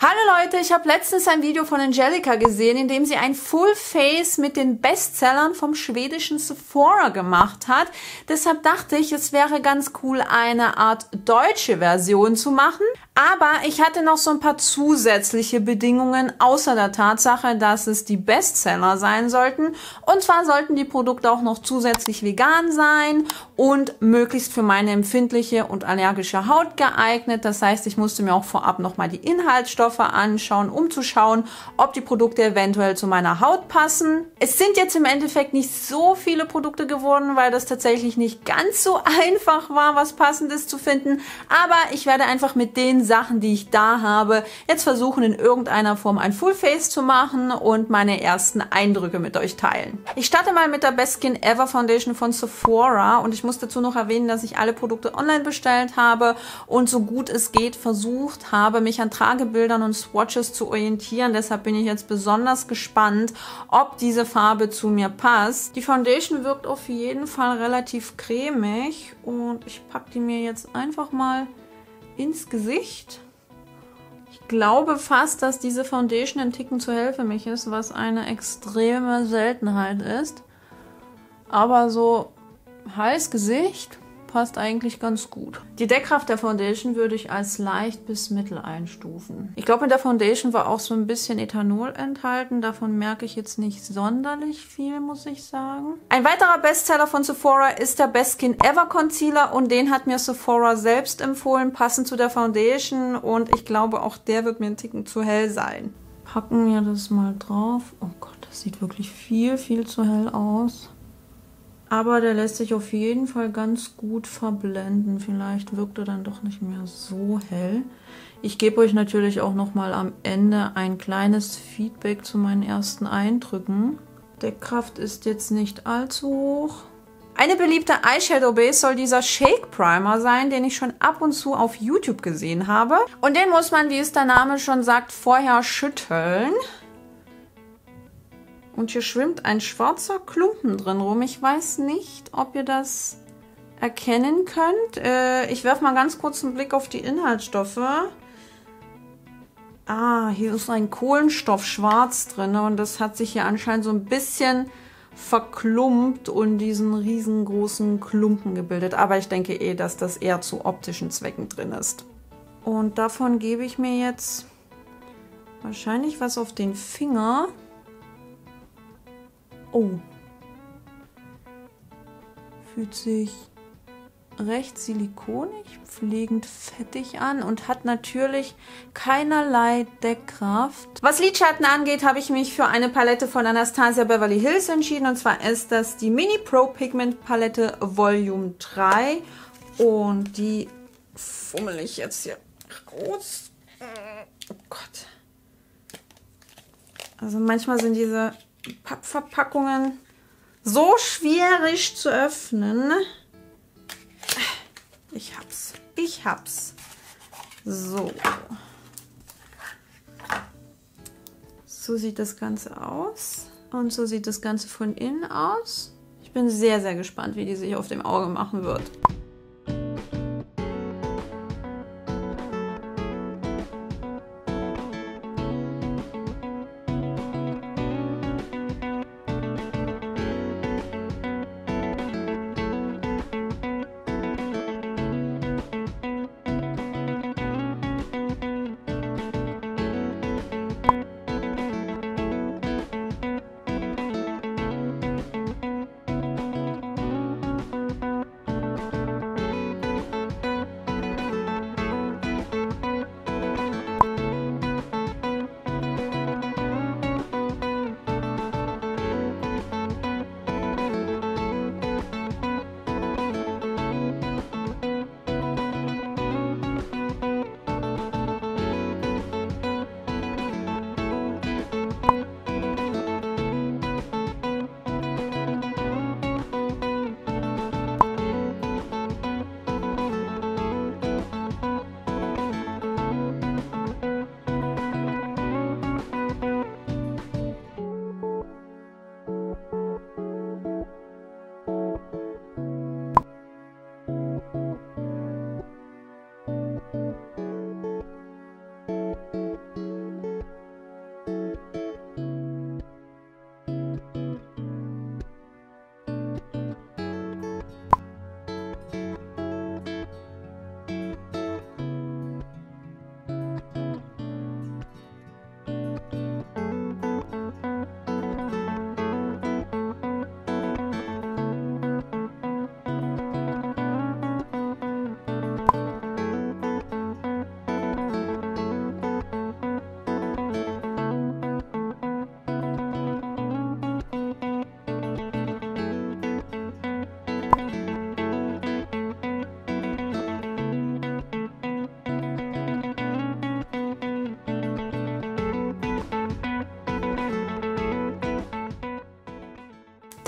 Hallo Leute, ich habe letztens ein Video von Angelica gesehen, in dem sie ein Full Face mit den Bestsellern vom schwedischen Sephora gemacht hat. Deshalb dachte ich, es wäre ganz cool, eine Art deutsche Version zu machen. Aber ich hatte noch so ein paar zusätzliche Bedingungen, außer der Tatsache, dass es die Bestseller sein sollten. Und zwar sollten die Produkte auch noch zusätzlich vegan sein und möglichst für meine empfindliche und allergische Haut geeignet. Das heißt, ich musste mir auch vorab nochmal die Inhaltsstoffe anschauen, um zu schauen, ob die Produkte eventuell zu meiner Haut passen. Es sind jetzt im Endeffekt nicht so viele Produkte geworden, weil das tatsächlich nicht ganz so einfach war, was Passendes zu finden. Aber ich werde einfach mit den Sachen, die ich da habe, jetzt versuchen, in irgendeiner Form ein Full Face zu machen und meine ersten Eindrücke mit euch teilen. Ich starte mal mit der Best Skin Ever Foundation von Sephora und ich muss dazu noch erwähnen, dass ich alle Produkte online bestellt habe und so gut es geht versucht habe, mich an Tragebildern und Swatches zu orientieren. Deshalb bin ich jetzt besonders gespannt, ob diese Farbe zu mir passt. Die Foundation wirkt auf jeden Fall relativ cremig und ich packe die mir jetzt einfach mal ins Gesicht. Ich glaube fast, dass diese Foundation ein Ticken zu hell für mich ist, was eine extreme Seltenheit ist. Aber so heiß Gesicht passt eigentlich ganz gut. Die Deckkraft der Foundation würde ich als leicht bis mittel einstufen. Ich glaube, in der Foundation war auch so ein bisschen Ethanol enthalten. Davon merke ich jetzt nicht sonderlich viel, muss ich sagen. Ein weiterer Bestseller von Sephora ist der Best Skin Ever Concealer und den hat mir Sephora selbst empfohlen, passend zu der Foundation, und ich glaube, auch der wird mir ein Ticken zu hell sein. Packen wir das mal drauf. Oh Gott, das sieht wirklich viel, viel zu hell aus. Aber der lässt sich auf jeden Fall ganz gut verblenden. Vielleicht wirkt er dann doch nicht mehr so hell. Ich gebe euch natürlich auch nochmal am Ende ein kleines Feedback zu meinen ersten Eindrücken. Deckkraft ist jetzt nicht allzu hoch. Eine beliebte Eyeshadow Base soll dieser Shake Primer sein, den ich schon ab und zu auf YouTube gesehen habe. Und den muss man, wie es der Name schon sagt, vorher schütteln. Und hier schwimmt ein schwarzer Klumpen drin rum. Ich weiß nicht, ob ihr das erkennen könnt. Ich werfe mal ganz kurz einen Blick auf die Inhaltsstoffe. Ah, hier ist ein Kohlenstoffschwarz drin und das hat sich hier anscheinend so ein bisschen verklumpt und diesen riesengroßen Klumpen gebildet. Aber ich denke dass das eher zu optischen Zwecken drin ist. Und davon gebe ich mir jetzt wahrscheinlich was auf den Finger. Oh, fühlt sich recht silikonig, pflegend fettig an und hat natürlich keinerlei Deckkraft. Was Lidschatten angeht, habe ich mich für eine Palette von Anastasia Beverly Hills entschieden. Und zwar ist das die Mini Pro Pigment Palette Volume 3. Und die fummel ich jetzt hier raus. Oh Gott. Also manchmal sind diese Pappverpackungen so schwierig zu öffnen. Ich hab's. So. So sieht das Ganze aus. Und so sieht das Ganze von innen aus. Ich bin sehr, sehr gespannt, wie die sich auf dem Auge machen wird.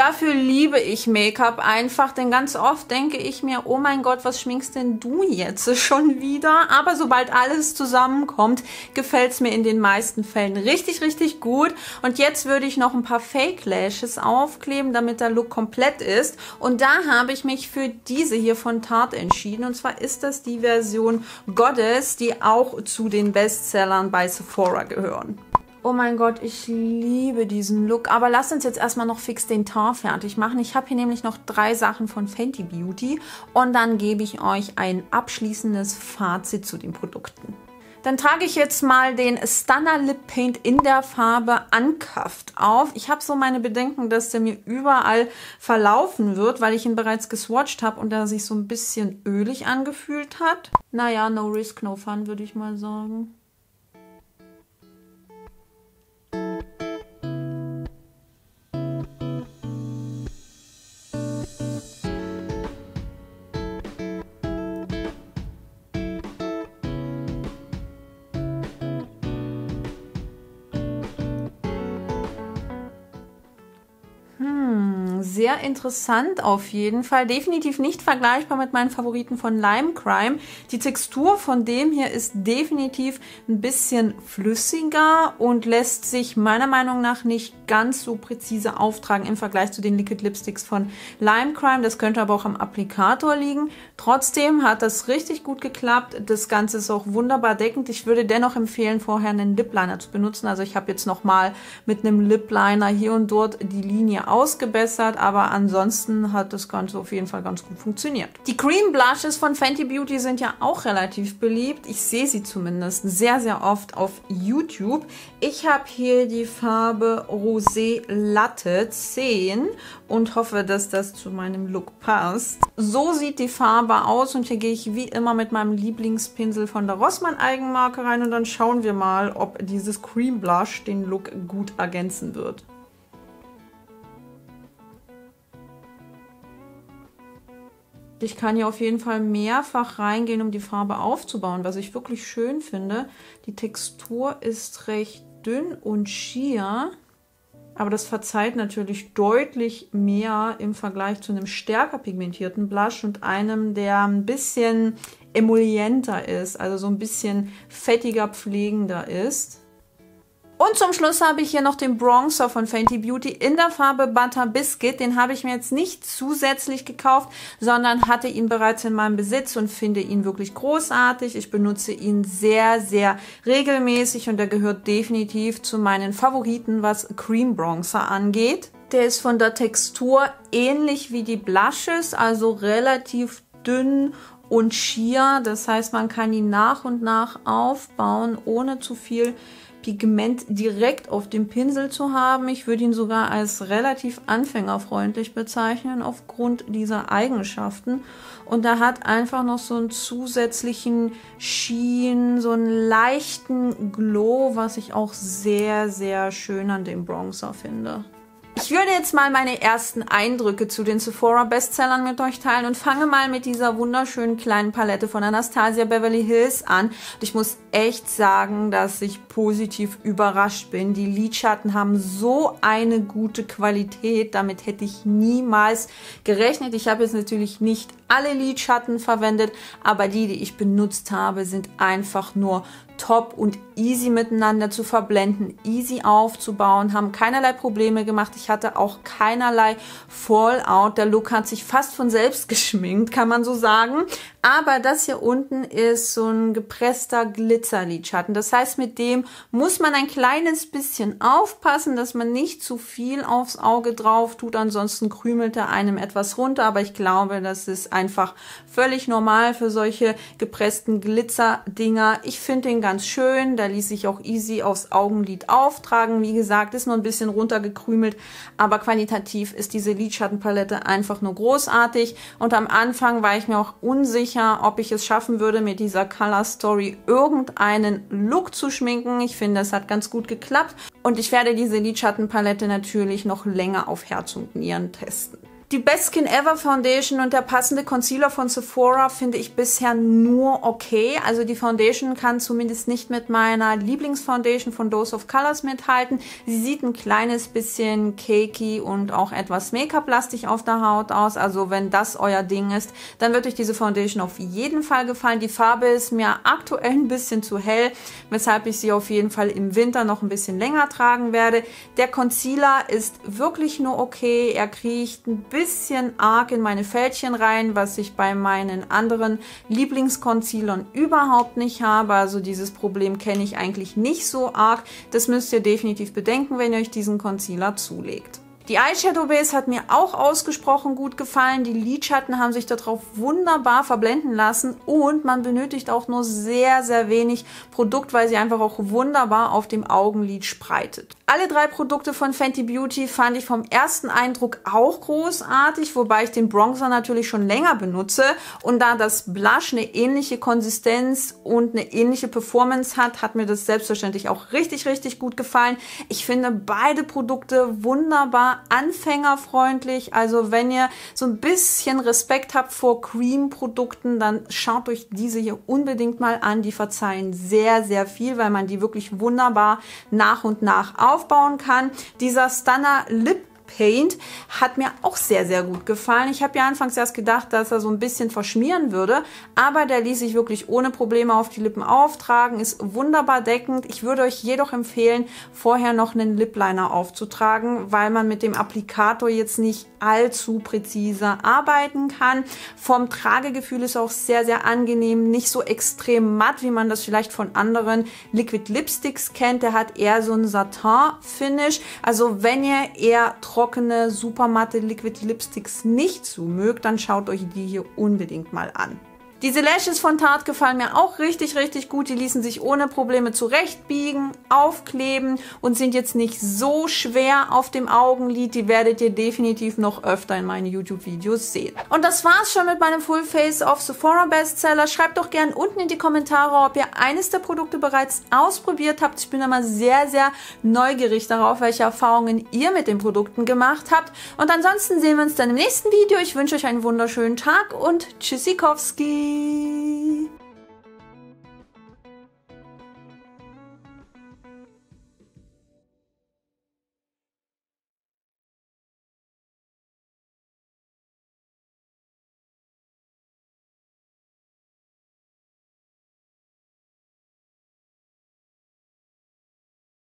dafür liebe ich Make-up einfach, denn ganz oft denke ich mir, oh mein Gott, was schminkst denn du jetzt schon wieder? Aber sobald alles zusammenkommt, gefällt es mir in den meisten Fällen richtig, richtig gut. Und jetzt würde ich noch ein paar Fake Lashes aufkleben, damit der Look komplett ist. Und da habe ich mich für diese hier von Tarte entschieden. Und zwar ist das die Version Goddess, die auch zu den Bestsellern bei Sephora gehören. Oh mein Gott, ich liebe diesen Look. Aber lasst uns jetzt erstmal noch fix den Teint fertig machen. Ich habe hier nämlich noch 3 Sachen von Fenty Beauty und dann gebe ich euch ein abschließendes Fazit zu den Produkten. Dann trage ich jetzt mal den Stunner Lip Paint in der Farbe Uncuffed auf. Ich habe so meine Bedenken, dass der mir überall verlaufen wird, weil ich ihn bereits geswatcht habe und er sich so ein bisschen ölig angefühlt hat. Naja, no risk, no fun, würde ich mal sagen. Sehr interessant auf jeden Fall. Definitiv nicht vergleichbar mit meinen Favoriten von Lime Crime. Die Textur von dem hier ist definitiv ein bisschen flüssiger und lässt sich meiner Meinung nach nicht ganz so präzise auftragen im Vergleich zu den Liquid Lipsticks von Lime Crime. Das könnte aber auch am Applikator liegen. Trotzdem hat das richtig gut geklappt. Das Ganze ist auch wunderbar deckend. Ich würde dennoch empfehlen, vorher einen Lip Liner zu benutzen. Also ich habe jetzt nochmal mit einem Lip Liner hier und dort die Linie ausgebessert, aber ansonsten hat das Ganze auf jeden Fall ganz gut funktioniert. Die Cream Blushes von Fenty Beauty sind ja auch relativ beliebt. Ich sehe sie zumindest sehr, sehr oft auf YouTube. Ich habe hier die Farbe Rosé Latte 10 und hoffe, dass das zu meinem Look passt. So sieht die Farbe aus und hier gehe ich wie immer mit meinem Lieblingspinsel von der Rossmann Eigenmarke rein und dann schauen wir mal, ob dieses Cream Blush den Look gut ergänzen wird. Ich kann hier auf jeden Fall mehrfach reingehen, um die Farbe aufzubauen, was ich wirklich schön finde. Die Textur ist recht dünn und sheer, aber das verzeiht natürlich deutlich mehr im Vergleich zu einem stärker pigmentierten Blush und einem, der ein bisschen emollienter ist, also so ein bisschen fettiger, pflegender ist. Und zum Schluss habe ich hier noch den Bronzer von Fenty Beauty in der Farbe Butter Biscuit. Den habe ich mir jetzt nicht zusätzlich gekauft, sondern hatte ihn bereits in meinem Besitz und finde ihn wirklich großartig. Ich benutze ihn sehr, sehr regelmäßig und er gehört definitiv zu meinen Favoriten, was Cream Bronzer angeht. Der ist von der Textur ähnlich wie die Blushes, also relativ dünn und sheer. Das heißt, man kann ihn nach und nach aufbauen, ohne zu viel Pigment direkt auf dem Pinsel zu haben. Ich würde ihn sogar als relativ anfängerfreundlich bezeichnen aufgrund dieser Eigenschaften. Und er hat einfach noch so einen zusätzlichen Sheen, so einen leichten Glow, was ich auch sehr, sehr schön an dem Bronzer finde. Ich würde jetzt mal meine ersten Eindrücke zu den Sephora Bestsellern mit euch teilen und fange mal mit dieser wunderschönen kleinen Palette von Anastasia Beverly Hills an. Und ich muss echt sagen, dass ich positiv überrascht bin. Die Lidschatten haben so eine gute Qualität, damit hätte ich niemals gerechnet. Ich habe jetzt natürlich nicht alle Lidschatten verwendet, aber die ich benutzt habe, sind einfach nur top und easy miteinander zu verblenden, easy aufzubauen, haben keinerlei Probleme gemacht. Ich hatte auch keinerlei Fallout. Der Look hat sich fast von selbst geschminkt, kann man so sagen. Aber das hier unten ist so ein gepresster Glitzerlidschatten. Das heißt, mit dem muss man ein kleines bisschen aufpassen, dass man nicht zu viel aufs Auge drauf tut. Ansonsten krümelt er einem etwas runter. Aber ich glaube, das ist einfach völlig normal für solche gepressten Glitzerdinger. Ich finde den ganz schön. Da ließ sich auch easy aufs Augenlid auftragen. Wie gesagt, ist nur ein bisschen runtergekrümelt. Aber qualitativ ist diese Lidschattenpalette einfach nur großartig. Und am Anfang war ich mir auch unsicher, ob ich es schaffen würde, mit dieser Color Story irgendeinen Look zu schminken. Ich finde, es hat ganz gut geklappt und ich werde diese Lidschattenpalette natürlich noch länger auf Herz und Nieren testen. Die Best Skin Ever Foundation und der passende Concealer von Sephora finde ich bisher nur okay. Also die Foundation kann zumindest nicht mit meiner Lieblingsfoundation von Dose of Colors mithalten. Sie sieht ein kleines bisschen cakey und auch etwas Make-up-lastig auf der Haut aus. Also wenn das euer Ding ist, dann wird euch diese Foundation auf jeden Fall gefallen. Die Farbe ist mir aktuell ein bisschen zu hell, weshalb ich sie auf jeden Fall im Winter noch ein bisschen länger tragen werde. Der Concealer ist wirklich nur okay. Er kriecht ein bisschen arg in meine Fältchen rein, was ich bei meinen anderen Lieblingsconcealern überhaupt nicht habe. Also dieses Problem kenne ich eigentlich nicht so arg. Das müsst ihr definitiv bedenken, wenn ihr euch diesen Concealer zulegt. Die Eyeshadow Base hat mir auch ausgesprochen gut gefallen. Die Lidschatten haben sich darauf wunderbar verblenden lassen und man benötigt auch nur sehr, sehr wenig Produkt, weil sie einfach auch wunderbar auf dem Augenlid spreitet. Alle 3 Produkte von Fenty Beauty fand ich vom ersten Eindruck auch großartig, wobei ich den Bronzer natürlich schon länger benutze und da das Blush eine ähnliche Konsistenz und eine ähnliche Performance hat mir das selbstverständlich auch richtig, richtig gut gefallen. Ich finde beide Produkte wunderbar anfängerfreundlich, also wenn ihr so ein bisschen Respekt habt vor Cream-Produkten, dann schaut euch diese hier unbedingt mal an. Die verzeihen sehr, sehr viel, weil man die wirklich wunderbar nach und nach aufbauen kann. Dieser Stunner Lip Paint hat mir auch sehr, sehr gut gefallen. Ich habe ja anfangs erst gedacht, dass er so ein bisschen verschmieren würde, aber der ließ sich wirklich ohne Probleme auf die Lippen auftragen, ist wunderbar deckend. Ich würde euch jedoch empfehlen, vorher noch einen Lip Liner aufzutragen, weil man mit dem Applikator jetzt nicht allzu präzise arbeiten kann. Vom Tragegefühl ist auch sehr, sehr angenehm, nicht so extrem matt, wie man das vielleicht von anderen Liquid Lipsticks kennt. Der hat eher so ein Satin-Finish. Also wenn ihr eher trockene, super matte Liquid Lipsticks nicht so mögt, dann schaut euch die hier unbedingt mal an. Diese Lashes von Tarte gefallen mir auch richtig, richtig gut. Die ließen sich ohne Probleme zurechtbiegen, aufkleben und sind jetzt nicht so schwer auf dem Augenlid. Die werdet ihr definitiv noch öfter in meinen YouTube-Videos sehen. Und das war's schon mit meinem Full Face of Sephora Bestseller. Schreibt doch gerne unten in die Kommentare, ob ihr eines der Produkte bereits ausprobiert habt. Ich bin immer sehr, sehr neugierig darauf, welche Erfahrungen ihr mit den Produkten gemacht habt. Und ansonsten sehen wir uns dann im nächsten Video. Ich wünsche euch einen wunderschönen Tag und Tschüssikowski!